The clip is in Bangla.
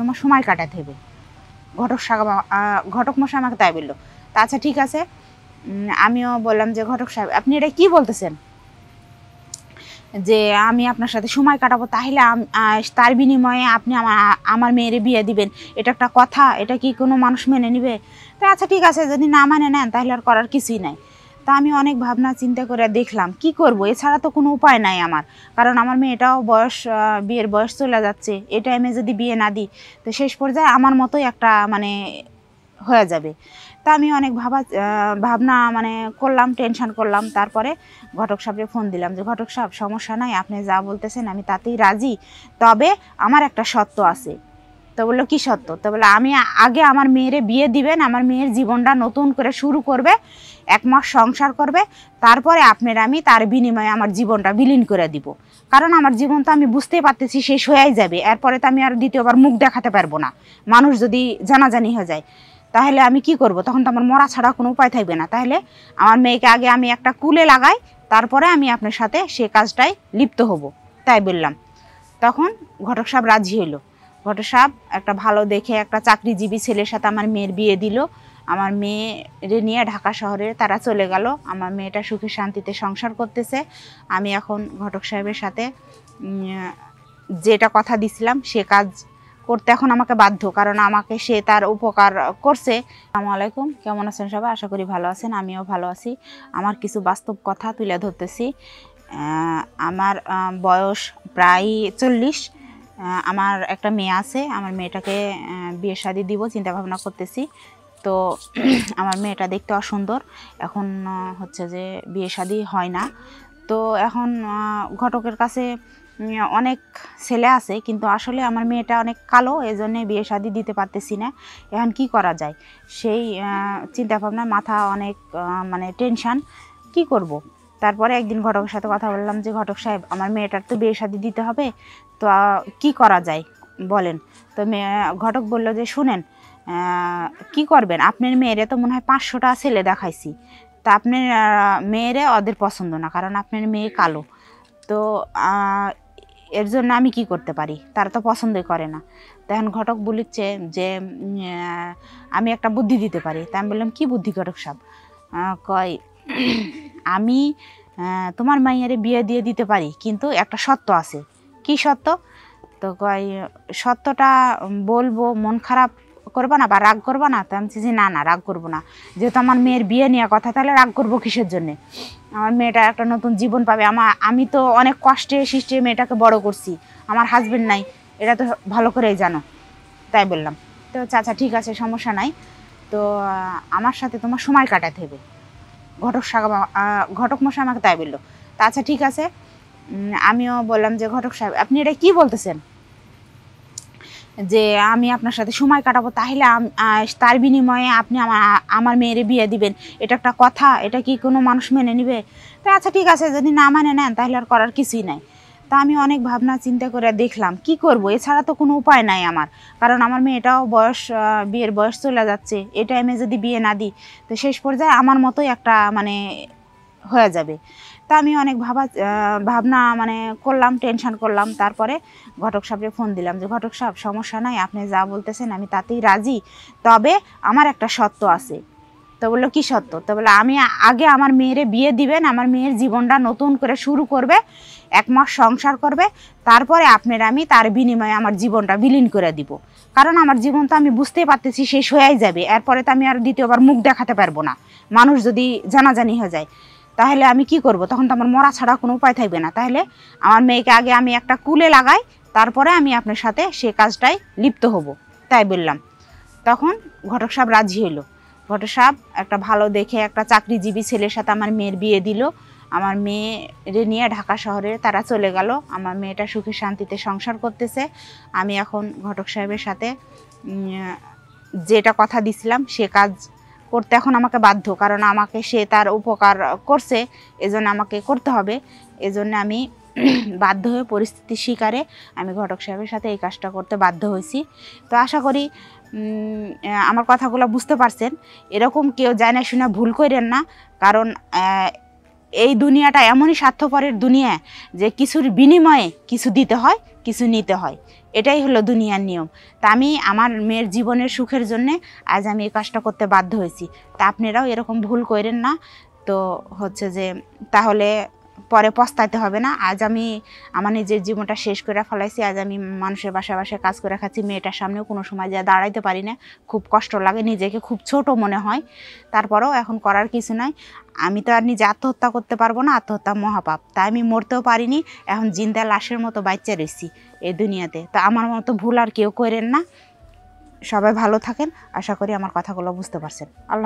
তোমার সময় কাটাতে হবে। ঘটক মশাই আমাকে তাই বললো। তা আচ্ছা ঠিক আছে, আমিও বললাম যে ঘটক সাহেব আপনি এটা কি বলতেছেন যে আমি আপনার সাথে সময় কাটাবো, তাহলে তার বিনিময়ে আপনি আমার মেয়েরে বিয়ে দিবেন, এটা একটা কথা? এটা কি কোনো মানুষ মেনে নিবে? তো আচ্ছা ঠিক আছে, যদি না মানে নেন তাহলে আর করার কিছুই নাই। তা আমি অনেক ভাবনা চিন্তা করে দেখলাম কি করব, এছাড়া তো কোনো উপায় নাই আমার। কারণ আমার মেয়েটাও বিয়ের বয়স চলে যাচ্ছে, এই টাইমে যদি বিয়ে না দিই তো শেষ পর্যায়ে আমার মতোই একটা মানে হয়ে যাবে। তা আমি অনেক ভাবনা মানে করলাম, টেনশন করলাম। তারপরে ঘটক সাহেবকে ফোন দিলাম যে ঘটক সাহেব সমস্যা নাই, আপনি যা বলতেছেন আমি তাতেই রাজি, তবে আমার একটা শর্ত আছে। তো বললো কি শর্ত? তো বললো আমি আগে আমার মেয়েরে বিয়ে দিবেন, আমার মেয়ের জীবনটা নতুন করে শুরু করবে, 1 মাস সংসার করবে, তারপরে আপনার আমি তার বিনিময়ে আমার জীবনটা বিলীন করে দিব। কারণ আমার জীবন তো আমি বুঝতেই পারতেছি শেষ হয়েই যাবে, এরপরে তো আমি আর দ্বিতীয়বার মুখ দেখাতে পারবো না। মানুষ যদি জানাজানি হয়ে যায় তাহলে আমি কি করব? তখন তো আমার মরা ছাড়া কোনো উপায় থাকবে না। তাহলে আমার মেয়েকে আগে আমি একটা কুলে লাগাই, তারপরে আমি আপনার সাথে সে কাজটাই লিপ্ত হব, তাই বললাম। তখন ঘটক সাহেব রাজি হইল। ঘটক সাহেব একটা ভালো দেখে একটা চাকরিজীবী ছেলের সাথে আমার মেয়ের বিয়ে দিল। আমার মেয়েরে নিয়ে ঢাকা শহরে তারা চলে গেল। আমার মেয়েটা সুখে শান্তিতে সংসার করতেছে। আমি এখন ঘটক সাহেবের সাথে যেটা কথা দিছিলাম সে কাজ করতে এখন আমাকে বাধ্য, কারণ আমাকে সে তার উপকার করছে। আসসালামু আলাইকুম, কেমন আছেন সবাই? আশা করি ভালো আছেন, আমিও ভালো আছি। আমার কিছু বাস্তব কথা তুলে ধরতেছি। আমার বয়স প্রায় 40। আমার একটা মেয়ে আছে, আমার মেয়েটাকে বিয়ে শাদী দিব চিন্তা ভাবনা করতেছি। তো আমার মেয়েটা দেখতে অসুন্দর, এখন হচ্ছে যে বিয়ে শাদী হয় না। তো এখন ঘটকের কাছে অনেক ছেলে আছে, কিন্তু আসলে আমার মেয়েটা অনেক কালো, এই জন্যে বিয়ে শাদী দিতে পারতেছি না। এখন কি করা যায় সেই চিন্তা ভাবনা, মাথা অনেক মানে টেনশান, কি করব। তারপরে একদিন ঘটকের সাথে কথা বললাম যে ঘটক সাহেব আমার মেয়েটার তো বিয়ে শাদী দিতে হবে, তো কি করা যায় বলেন। তো ঘটক বলল যে শুনেন, কি করবেন, আপনার মেয়েরে তো মনে হয় 500টা ছেলে দেখাইছি, তা আপনার মেয়েরে ওদের পছন্দ না, কারণ আপনার মেয়ে কালো। তো এর জন্য আমি কি করতে পারি, তারা তো পছন্দই করে না। তখন ঘটক বলিচ্ছে যে আমি একটা বুদ্ধি দিতে পারি। তা আমি বললাম কি বুদ্ধি ঘটক সাহেব? কয় আমি তোমার মাইয়ারে বিয়ে দিয়ে দিতে পারি, কিন্তু একটা শর্ত আছে। কি শর্ত? তো কয় সত্যটা বলবো, মন খারাপ করবা না বা রাগ করবা না? তো আমি বলছি না না, রাগ করবো না, যেহেতু আমার মেয়ের বিয়ে নেওয়া কথা, তাহলে রাগ করবো কিসের জন্যে? আমার মেয়েটা একটা নতুন জীবন পাবে। আমি তো অনেক কষ্টে সৃষ্টে মেয়েটাকে বড় করছি, আমার হাজবেন্ড নাই, এটা তো ভালো করেই জানো, তাই বললাম। তো আচ্ছা ঠিক আছে, সমস্যা নাই, তো আমার সাথে তোমার সময় কাটাতে হবে। ঘটক মশাই আমাকে তাই বললো। তা আচ্ছা ঠিক আছে, আমিও বললাম যে ঘটক সাহেব আপনি এটা কি বলতেছেন যে আমি আপনার সাথে সময় কাটাবো, তাহলে তার বিনিময়ে আপনি আমার মেয়েরে বিয়ে দিবেন, এটা একটা কথা? এটা কি কোনো মানুষ মেনে নিবে? তো আচ্ছা ঠিক আছে, যদি না মানে নেন তাহলে আর করার কিছুই নাই। তা আমি অনেক ভাবনা চিন্তা করে দেখলাম কি করব, এছাড়া তো কোনো উপায় নাই আমার। কারণ আমার মেয়েটাও বিয়ের বয়স চলে যাচ্ছে, এই টাইমে যদি বিয়ে না দিই তো শেষ পর্যায়ে আমার মতোই একটা মানে হয়ে যাবে। তা আমি অনেক ভাবনা মানে করলাম, টেনশন করলাম। তারপরে ঘটক সাহেবকে ফোন দিলাম যে ঘটক সাহেব সমস্যা নাই, আপনি যা বলতেছেন আমি তাতেই রাজি, তবে আমার একটা শর্ত আছে। তো বললো কি শর্ত? তো বললো আমি আগে আমার মেয়েরে বিয়ে দিবেন, আমার মেয়ের জীবনটা নতুন করে শুরু করবে, 1 মাস সংসার করবে, তারপরে আপনার আমি তার বিনিময়ে আমার জীবনটা বিলীন করে দিব। কারণ আমার জীবন তো আমি বুঝতেই পারতেছি শেষ হয়েই যাবে, এরপরে তো আমি আর দ্বিতীয়বার মুখ দেখাতে পারবো না, মানুষ যদি জানাজানি হয়ে যায় তাহলে আমি কি করব? তখন তো আমার মরা ছাড়া কোনো উপায় থাকবে না। তাহলে আমার মেয়েকে আগে আমি একটা কুলে লাগাই, তারপরে আমি আপনার সাথে সে কাজটাই লিপ্ত হব, তাই বললাম। তখন ঘটক সাহেব রাজি হইল। ঘটক সাহেব একটা ভালো দেখে একটা চাকরিজীবী ছেলের সাথে আমার মেয়ের বিয়ে দিল। আমার মেয়েরে নিয়ে ঢাকা শহরে তারা চলে গেল। আমার মেয়েটা সুখে শান্তিতে সংসার করতেছে। আমি এখন ঘটক সাহেবের সাথে যেটা কথা দিছিলাম সে কাজ করতে এখন আমাকে বাধ্য, কারণ আমাকে সে তার উপকার করছে, এজন্য আমাকে করতে হবে। এজন্য আমি বাধ্য হয়ে পরিস্থিতির শিকারে আমি ঘটক সাহেবের সাথে এই কাজটা করতে বাধ্য হয়েছি। তো আশা করি আমার কথাগুলো বুঝতে পারছেন। এরকম কেউ জানা শুনে ভুল করেন না, কারণ এই দুনিয়াটা এমনই স্বার্থপরের দুনিয়া যে কিছুর বিনিময়ে কিছু দিতে হয়, কিছু নিতে হয়। এটাই হলো দুনিয়ার নিয়ম। তা আমি আমার মেয়ের জীবনের সুখের জন্যে আজ আমি এই কাজটা করতে বাধ্য হয়েছি। তা আপনারাও এরকম ভুল করেন না। তো হচ্ছে যে তাহলে পরে পস্তাইতে হবে না। আজ আমি আমার নিজের জীবনটা শেষ করে ফেলাইছি। আজ আমি মানুষের বাসায় বাসায় কাজ করে খাচ্ছি, মেয়েটার সামনেও কোনো সময় যা দাঁড়াইতে পারি না, খুব কষ্ট লাগে, নিজেকে খুব ছোট মনে হয়। তারপরেও এখন করার কিছু নাই। আমি তো আর নিজে আত্মহত্যা করতে পারবো না, আত্মহত্যা মহাপাপ। তাই আমি মরতেও পারিনি, এখন জিন্দা লাশের মতো বাচ্চা রয়েছি এই দুনিয়াতে। তো আমার মতো ভুল আর কেউ করেন না। সবাই ভালো থাকেন। আশা করি আমার কথাগুলো বুঝতে পারছেন। আল্লাহ।